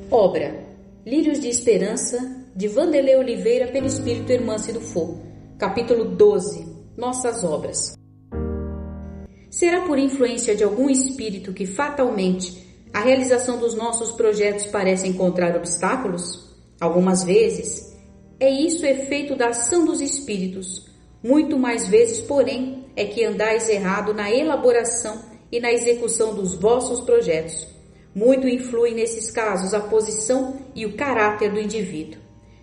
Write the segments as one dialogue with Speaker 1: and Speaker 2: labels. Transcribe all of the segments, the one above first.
Speaker 1: Obra Lírios de Esperança, de Vanderlei Oliveira, pelo Espírito Hermance do Fo. Capítulo 12. Nossas obras. Será por influência de algum espírito que fatalmente a realização dos nossos projetos parece encontrar obstáculos? Algumas vezes é isso efeito da ação dos espíritos. Muito mais vezes, porém, é que andais errado na elaboração e na execução dos vossos projetos. Muito influi nesses casos a posição e o caráter do indivíduo.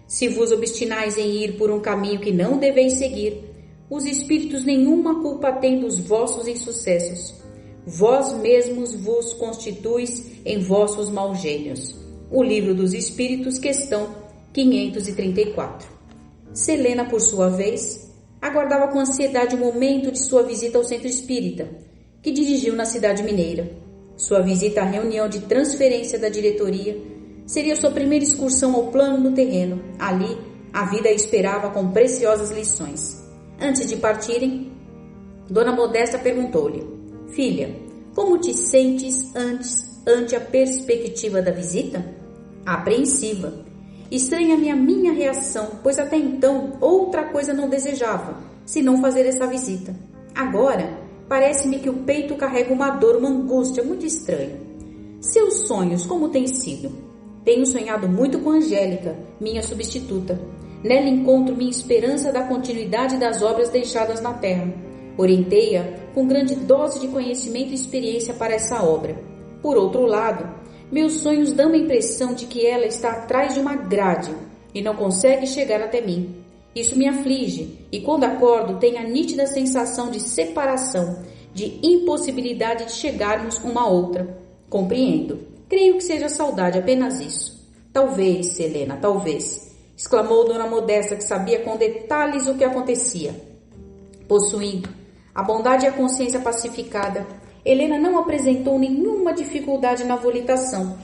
Speaker 1: Se vos obstinais em ir por um caminho que não deveis seguir, os espíritos nenhuma culpa têm dos vossos insucessos. Vós mesmos vos constituis em vossos maus gênios. O Livro dos Espíritos, questão 534. Selena, por sua vez, aguardava com ansiedade o momento de sua visita ao centro espírita, que dirigiu na cidade mineira. Sua visita à reunião de transferência da diretoria seria sua primeira excursão ao plano no terreno. Ali, a vida a esperava com preciosas lições. Antes de partirem, Dona Modesta perguntou-lhe: Filha, como te sentes ante a perspectiva da visita? Apreensiva. Estranha-me a minha reação, pois até então outra coisa não desejava, senão fazer essa visita. Agora, parece-me que o peito carrega uma dor, uma angústia muito estranha. Seus sonhos, como têm sido? Tenho sonhado muito com Angélica, minha substituta. Nela encontro minha esperança da continuidade das obras deixadas na terra. Orientei-a com grande dose de conhecimento e experiência para essa obra. Por outro lado, meus sonhos dão a impressão de que ela está atrás de uma grade e não consegue chegar até mim. Isso me aflige, e quando acordo tenho a nítida sensação de separação, de impossibilidade de chegarmos uma a outra. Compreendo. Creio que seja saudade, apenas isso. Talvez, Selena, talvez, exclamou Dona Modesta, que sabia com detalhes o que acontecia. Possuindo a bondade e a consciência pacificada, Helena não apresentou nenhuma dificuldade na volitação.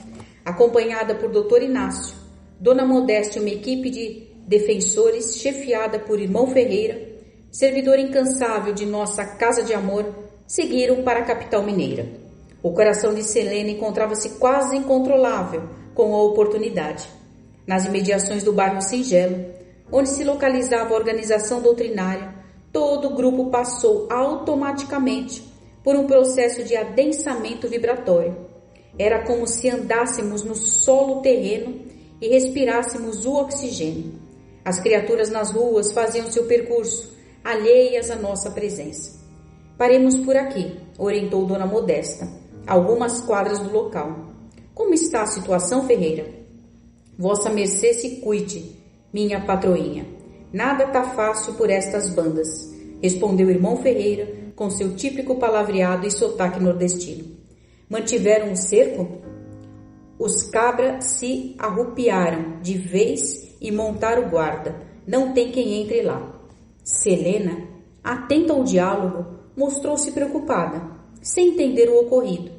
Speaker 1: Acompanhada por Dr. Inácio, Dona Modesta e uma equipe de defensores, chefiada por irmão Ferreira, servidor incansável de nossa Casa de Amor, seguiram para a capital mineira. O coração de Selena encontrava-se quase incontrolável com a oportunidade. Nas imediações do bairro Singelo, onde se localizava a organização doutrinária, todo o grupo passou automaticamente por um processo de adensamento vibratório. Era como se andássemos no solo terreno e respirássemos o oxigênio. As criaturas nas ruas faziam seu percurso, alheias à nossa presença. Paremos por aqui, orientou Dona Modesta, algumas quadras do local. Como está a situação, Ferreira? Vossa mercê se cuide, minha patroinha. Nada tá fácil por estas bandas, respondeu o irmão Ferreira com seu típico palavreado e sotaque nordestino. Mantiveram o cerco? Os cabra se arrupiaram de vez e montaram guarda. Não tem quem entre lá. Selena, atenta ao diálogo, mostrou-se preocupada, sem entender o ocorrido.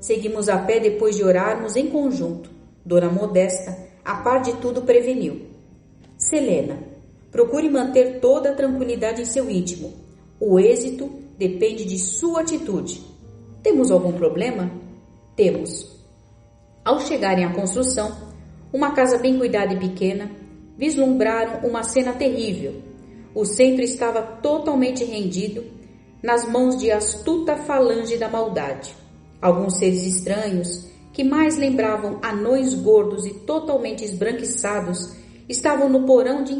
Speaker 1: Seguimos a pé depois de orarmos em conjunto. Dona Modesta, a par de tudo, preveniu: Selena, procure manter toda a tranquilidade em seu íntimo. O êxito depende de sua atitude. Temos algum problema? Temos. Ao chegarem à construção, uma casa bem cuidada e pequena, vislumbraram uma cena terrível. O centro estava totalmente rendido nas mãos de astuta falange da maldade. Alguns seres estranhos, que mais lembravam anões gordos e totalmente esbranquiçados, estavam no portão de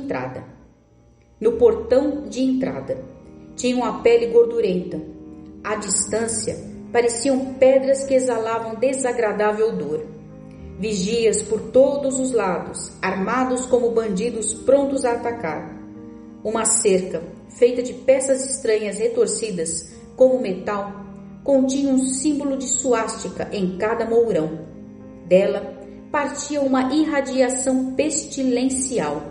Speaker 1: entrada. Tinham a pele gordurenta. À distância, pareciam pedras que exalavam desagradável odor. Vigias por todos os lados, armados como bandidos prontos a atacar. Uma cerca, feita de peças estranhas retorcidas, como metal, continha um símbolo de suástica em cada mourão. Dela partia uma irradiação pestilencial.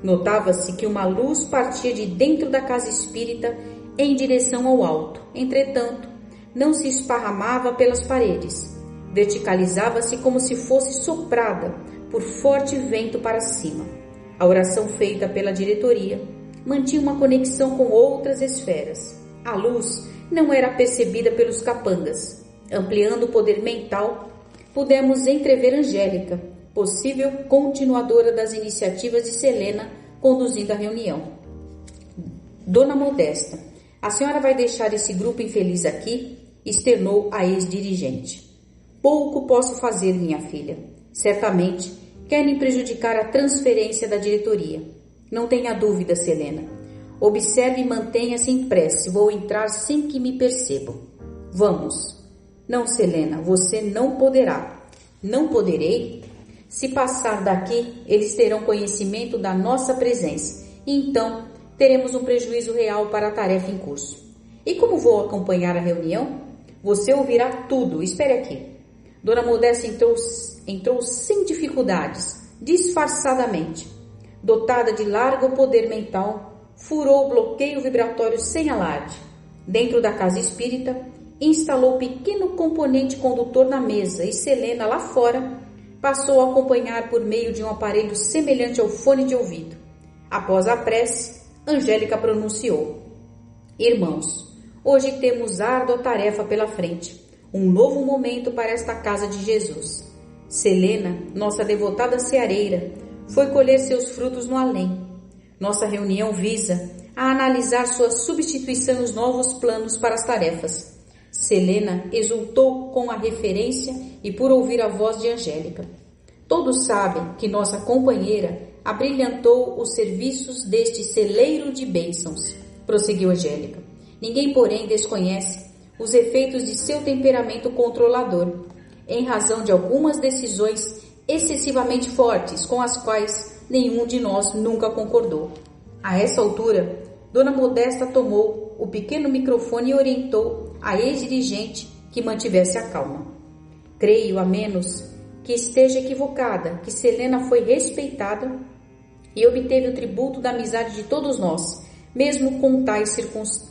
Speaker 1: Notava-se que uma luz partia de dentro da casa espírita em direção ao alto. Entretanto, não se esparramava pelas paredes. Verticalizava-se como se fosse soprada por forte vento para cima. A oração feita pela diretoria mantinha uma conexão com outras esferas. A luz não era percebida pelos capangas. Ampliando o poder mental, pudemos entrever Angélica, possível continuadora das iniciativas de Selena conduzindo a reunião. Dona Modesta, a senhora vai deixar esse grupo infeliz aqui? Externou a ex-dirigente. Pouco posso fazer, minha filha. Certamente querem prejudicar a transferência da diretoria. Não tenha dúvida, Selena. Observe e mantenha-se em prece. Vou entrar sem que me percebam. Vamos. Não, Selena, você não poderá. Não poderei? Se passar daqui, eles terão conhecimento da nossa presença. E então, teremos um prejuízo real para a tarefa em curso. E como vou acompanhar a reunião? Você ouvirá tudo. Espere aqui. Dona Modesta entrou sem dificuldades, disfarçadamente. Dotada de largo poder mental, furou o bloqueio vibratório sem alarde. Dentro da casa espírita, instalou pequeno componente condutor na mesa e Selena, lá fora, passou a acompanhar por meio de um aparelho semelhante ao fone de ouvido. Após a prece, Angélica pronunciou: Irmãos, hoje temos árdua tarefa pela frente, um novo momento para esta casa de Jesus. Selena, nossa devotada ceareira, foi colher seus frutos no além. Nossa reunião visa a analisar sua substituição e os novos planos para as tarefas. Selena exultou com a referência e por ouvir a voz de Angélica. Todos sabem que nossa companheira abrilhantou os serviços deste celeiro de bênçãos, prosseguiu Angélica. Ninguém, porém, desconhece os efeitos de seu temperamento controlador, em razão de algumas decisões excessivamente fortes com as quais nenhum de nós nunca concordou. A essa altura, Dona Modesta tomou o pequeno microfone e orientou a ex-dirigente que mantivesse a calma. Creio, a menos que esteja equivocada, que Selena foi respeitada e obteve o tributo da amizade de todos nós, mesmo com tais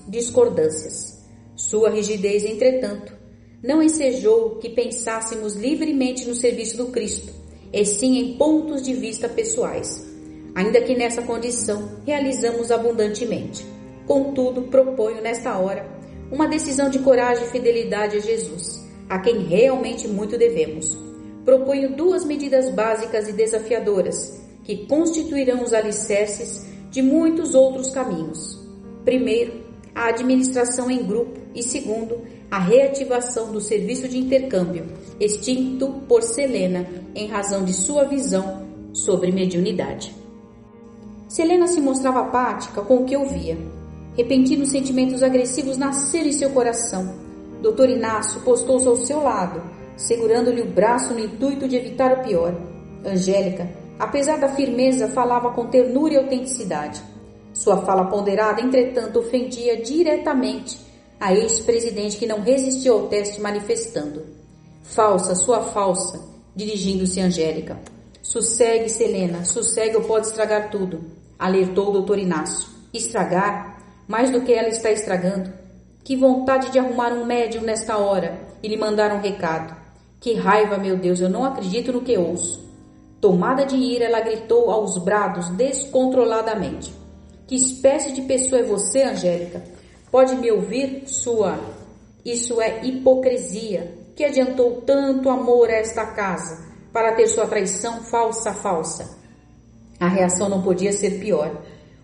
Speaker 1: discordâncias. Sua rigidez, entretanto, não ensejou que pensássemos livremente no serviço do Cristo, e sim em pontos de vista pessoais, ainda que nessa condição realizamos abundantemente. Contudo, proponho nesta hora uma decisão de coragem e fidelidade a Jesus, a quem realmente muito devemos. Proponho 2 medidas básicas e desafiadoras, que constituirão os alicerces de muitos outros caminhos. Primeiro, a administração em grupo e segundo, a reativação do serviço de intercâmbio, extinto por Selena em razão de sua visão sobre mediunidade. Selena se mostrava apática com o que ouvia. Repentinos sentimentos agressivos nasceram em seu coração. Dr. Inácio postou-se ao seu lado, segurando-lhe o braço no intuito de evitar o pior. Angélica, apesar da firmeza, falava com ternura e autenticidade. Sua fala ponderada, entretanto, ofendia diretamente a ex-presidente, que não resistiu ao teste, manifestando: Falsa, sua falsa, dirigindo-se a Angélica. Sossegue, Selena, sossegue ou pode estragar tudo, alertou o Dr. Inácio. Estragar? Mais do que ela está estragando. Que vontade de arrumar um médium nesta hora e lhe mandar um recado. Que raiva, meu Deus, eu não acredito no que ouço. Tomada de ira, ela gritou aos brados descontroladamente: Que espécie de pessoa é você, Angélica? Pode me ouvir, sua? Isso é hipocrisia. Que adiantou tanto amor a esta casa para ter sua traição falsa? A reação não podia ser pior.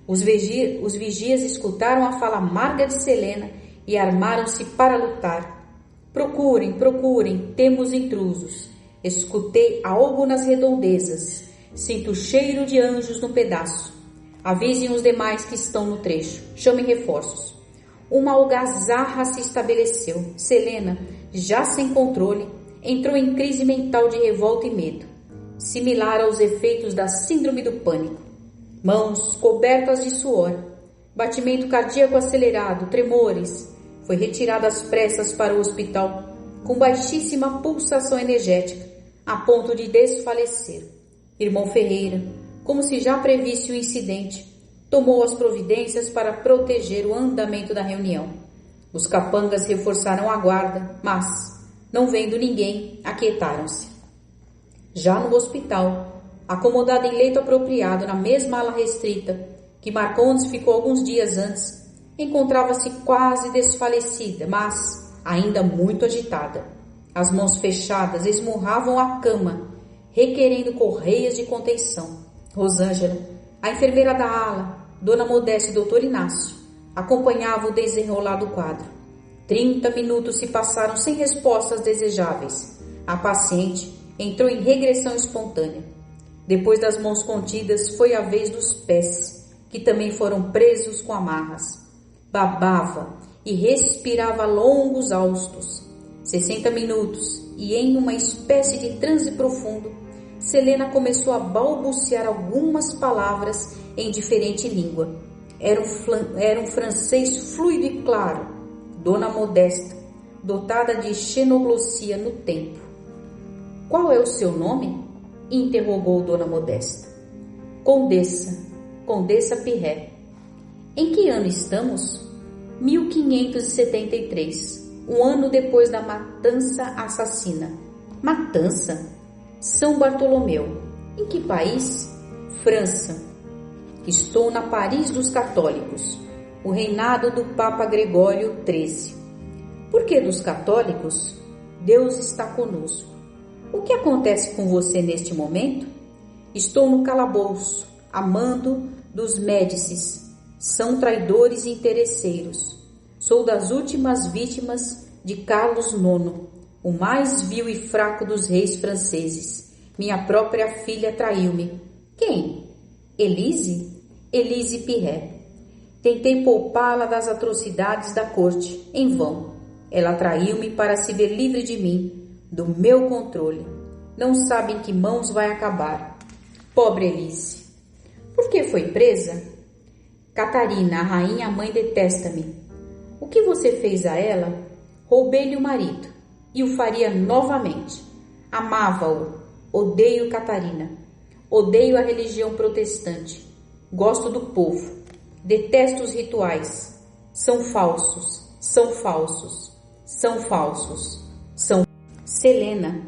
Speaker 1: Os vigias escutaram a fala amarga de Selena e armaram-se para lutar. Procurem, temos intrusos. Escutei algo nas redondezas. Sinto o cheiro de anjos no pedaço. Avisem os demais que estão no trecho. Chamem reforços. Uma algazarra se estabeleceu. Selena, já sem controle, entrou em crise mental de revolta e medo, similar aos efeitos da síndrome do pânico. Mãos cobertas de suor, batimento cardíaco acelerado, tremores. Foi retirada às pressas para o hospital, com baixíssima pulsação energética, a ponto de desfalecer. Irmão Ferreira, como se já previsse o incidente, tomou as providências para proteger o andamento da reunião. Os capangas reforçaram a guarda, mas, não vendo ninguém, aquietaram-se. Já no hospital, acomodada em leito apropriado na mesma ala restrita, que Marcondes ficou alguns dias antes, encontrava-se quase desfalecida, mas ainda muito agitada. As mãos fechadas esmurravam a cama, requerendo correias de contenção. Rosângela, a enfermeira da ala, Dona Modesta e Dr. Inácio acompanhavam o desenrolar do quadro. 30 minutos se passaram sem respostas desejáveis. A paciente entrou em regressão espontânea. Depois das mãos contidas, foi a vez dos pés, que também foram presos com amarras. Babava e respirava longos haustos. 60 minutos, e em uma espécie de transe profundo, Selena começou a balbuciar algumas palavras em diferente língua. Era um francês fluido e claro. Dona Modesta, dotada de xenoglossia no tempo. Qual é o seu nome? Interrogou Dona Modesta. Condessa Pirré. Em que ano estamos? 1573, um ano depois da matança assassina. Matança? São Bartolomeu. Em que país? França. Estou na Paris dos católicos, o reinado do Papa Gregório XIII. Por que dos católicos? Deus está conosco. O que acontece com você neste momento? Estou no calabouço, a mando dos Médicis. São traidores e interesseiros. Sou das últimas vítimas de Carlos IX, o mais vil e fraco dos reis franceses. Minha própria filha traiu-me. Quem? Elise? Elise Pirré. Tentei poupá-la das atrocidades da corte, em vão. Ela traiu-me para se ver livre de mim, do meu controle. Não sabe em que mãos vai acabar. Pobre Elise. Por que foi presa? Catarina, a rainha mãe, detesta-me. O que você fez a ela? Roubei-lhe o marido, e o faria novamente. Amava-o. Odeio Catarina. Odeio a religião protestante. Gosto do povo. Detesto os rituais. São falsos. São falsos. São falsos. São... Selena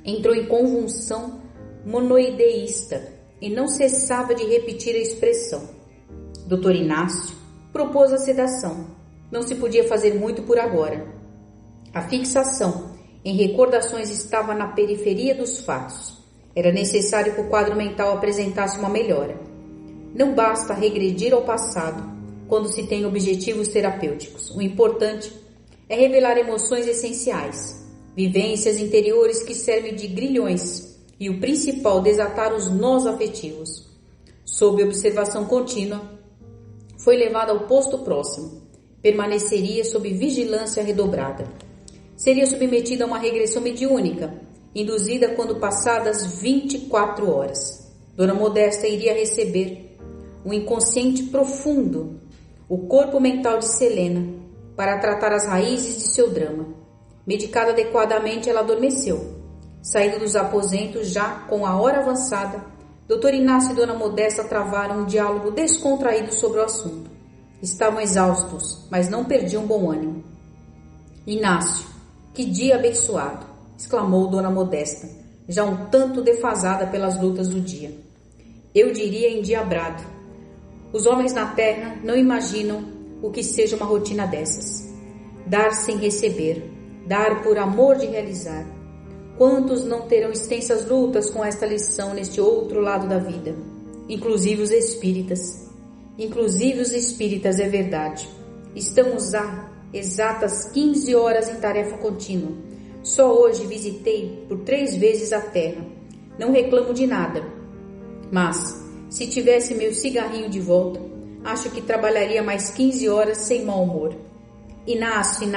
Speaker 1: entrou em convulsão monoideísta e não cessava de repetir a expressão. Dr. Inácio propôs a sedação. Não se podia fazer muito por agora. A fixação em recordações estava na periferia dos fatos. Era necessário que o quadro mental apresentasse uma melhora. Não basta regredir ao passado quando se tem objetivos terapêuticos. O importante é revelar emoções essenciais, vivências interiores que servem de grilhões e o principal, desatar os nós afetivos. Sob observação contínua, foi levado ao posto próximo. Permaneceria sob vigilância redobrada. Seria submetida a uma regressão mediúnica, induzida quando passadas 24 horas. Dona Modesta iria receber um inconsciente profundo, o corpo mental de Selena, para tratar as raízes de seu drama. Medicada adequadamente, ela adormeceu. Saindo dos aposentos, já com a hora avançada, Dr. Inácio e Dona Modesta travaram um diálogo descontraído sobre o assunto. Estavam exaustos, mas não perdiam bom ânimo. Inácio, que dia abençoado! Exclamou Dona Modesta, já um tanto defasada pelas lutas do dia. Eu diria endiabrado. Os homens na terra não imaginam o que seja uma rotina dessas. Dar sem receber, dar por amor de realizar. Quantos não terão extensas lutas com esta lição neste outro lado da vida? Inclusive os espíritas. Inclusive os espíritas, é verdade. Estamos há exatas 15 horas em tarefa contínua. Só hoje visitei por 3 vezes a terra. Não reclamo de nada. Mas, se tivesse meu cigarrinho de volta, acho que trabalharia mais 15 horas sem mau humor. Inácio,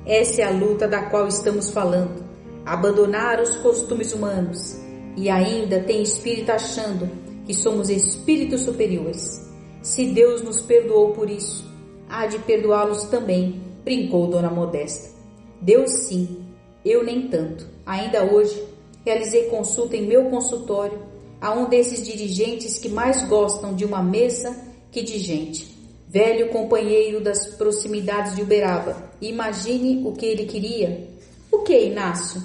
Speaker 1: essa é a luta da qual estamos falando. Abandonar os costumes humanos. E ainda tem espírito achando que somos espíritos superiores. Se Deus nos perdoou por isso, há de perdoá-los também, brincou Dona Modesta. Deus sim, eu nem tanto. Ainda hoje, realizei consulta em meu consultório a um desses dirigentes que mais gostam de uma mesa que de gente. Velho companheiro das proximidades de Uberaba. Imagine o que ele queria. O que, Inácio?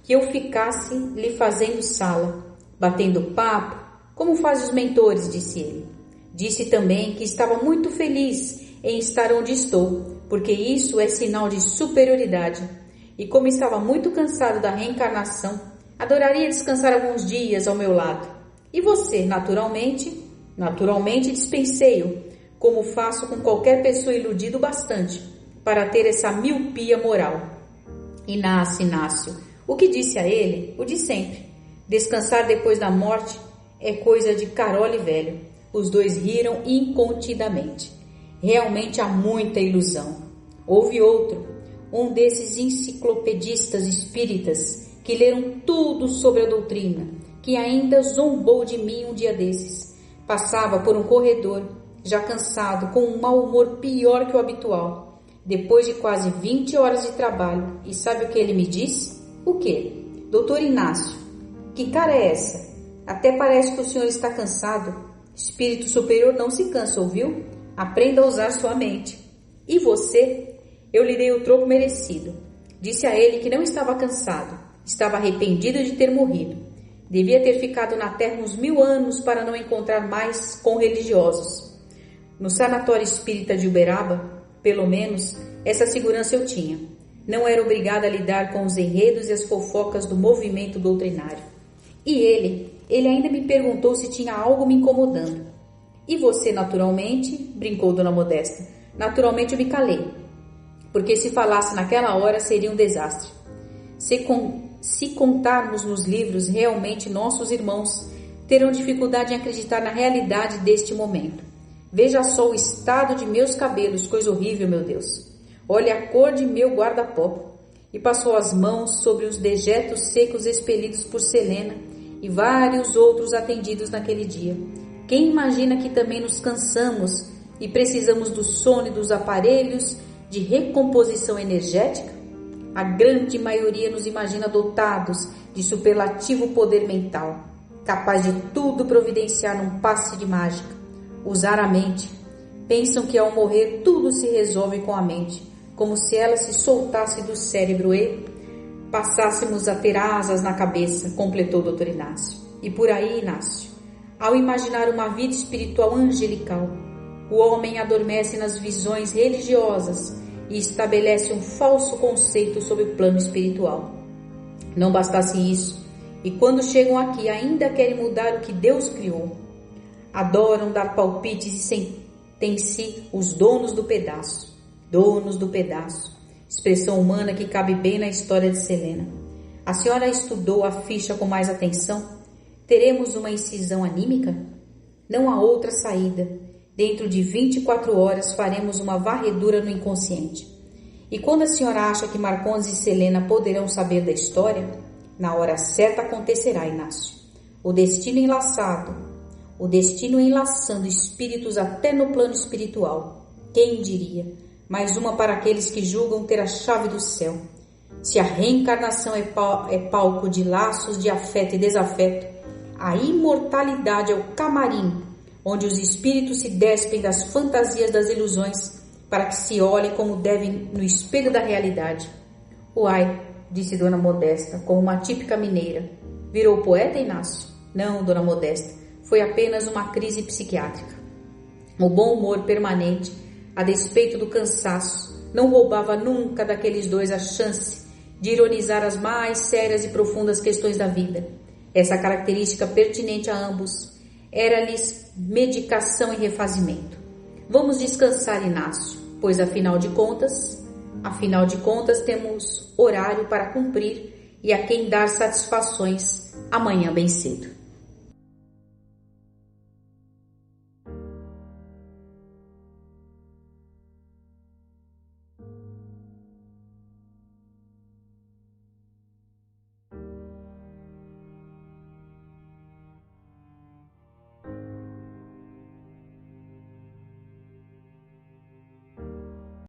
Speaker 1: Que eu ficasse lhe fazendo sala, batendo papo, como fazem os mentores, disse ele. Disse também que estava muito feliz em estar onde estou, porque isso é sinal de superioridade. e como estava muito cansado da reencarnação, adoraria descansar alguns dias ao meu lado. E você, naturalmente dispensei-o, como faço com qualquer pessoa iludido bastante para ter essa miopia moral. Inácio, o que disse a ele, o de sempre. Descansar depois da morte é coisa de Carole velho. Os dois riram incontidamente. Realmente há muita ilusão. Houve outro, um desses enciclopedistas espíritas que leram tudo sobre a doutrina, que ainda zombou de mim um dia desses. Passava por um corredor, já cansado, com um mau humor pior que o habitual, depois de quase 20 horas de trabalho. E sabe o que ele me disse? O quê? Doutor Inácio, que cara é essa? Até parece que o senhor está cansado. Espírito superior não se cansa, ouviu? Aprenda a usar sua mente. E você? Eu lhe dei o troco merecido. Disse a ele que não estava cansado, estava arrependido de ter morrido. Devia ter ficado na terra uns 1000 anos para não encontrar mais com religiosos. No sanatório espírita de Uberaba, pelo menos, essa segurança eu tinha. Não era obrigada a lidar com os enredos e as fofocas do movimento doutrinário. E ele ainda me perguntou se tinha algo me incomodando. E você, naturalmente, brincou Dona Modesta, naturalmente eu me calei, porque se falasse naquela hora seria um desastre. Se contarmos nos livros, realmente nossos irmãos terão dificuldade em acreditar na realidade deste momento. Veja só o estado de meus cabelos, coisa horrível, meu Deus. Olha a cor de meu guarda-pó. E passou as mãos sobre os dejetos secos expelidos por Selena e vários outros atendidos naquele dia. Quem imagina que também nos cansamos e precisamos do sono e dos aparelhos de recomposição energética? A grande maioria nos imagina dotados de superlativo poder mental, capaz de tudo providenciar num passe de mágica. Usar a mente. Pensam que ao morrer tudo se resolve com a mente, como se ela se soltasse do cérebro e passássemos a ter asas na cabeça, completou o Dr. Inácio. E por aí, Inácio, ao imaginar uma vida espiritual angelical, o homem adormece nas visões religiosas e estabelece um falso conceito sobre o plano espiritual. Não bastasse isso, e quando chegam aqui ainda querem mudar o que Deus criou. Adoram dar palpites e sentem-se os donos do pedaço. Donos do pedaço, expressão humana que cabe bem na história de Selena. A senhora estudou a ficha com mais atenção? Teremos uma incisão anímica? Não há outra saída. Dentro de 24 horas faremos uma varredura no inconsciente. E quando a senhora acha que Marcondes e Selena poderão saber da história, na hora certa acontecerá, Inácio. O destino enlaçando espíritos até no plano espiritual. Quem diria? Mais uma para aqueles que julgam ter a chave do céu. Se a reencarnação é palco de laços de afeto e desafeto, a imortalidade é o camarim, onde os espíritos se despem das fantasias das ilusões para que se olhem como devem no espelho da realidade. Uai, disse Dona Modesta, como uma típica mineira. Virou poeta, Inácio? Não, Dona Modesta, foi apenas uma crise psiquiátrica. O bom humor permanente, a despeito do cansaço, não roubava nunca daqueles dois a chance de ironizar as mais sérias e profundas questões da vida. Essa característica pertinente a ambos era-lhes medicação e refazimento. Vamos descansar, Inácio, pois afinal de contas temos horário para cumprir e a quem dar satisfações amanhã bem cedo.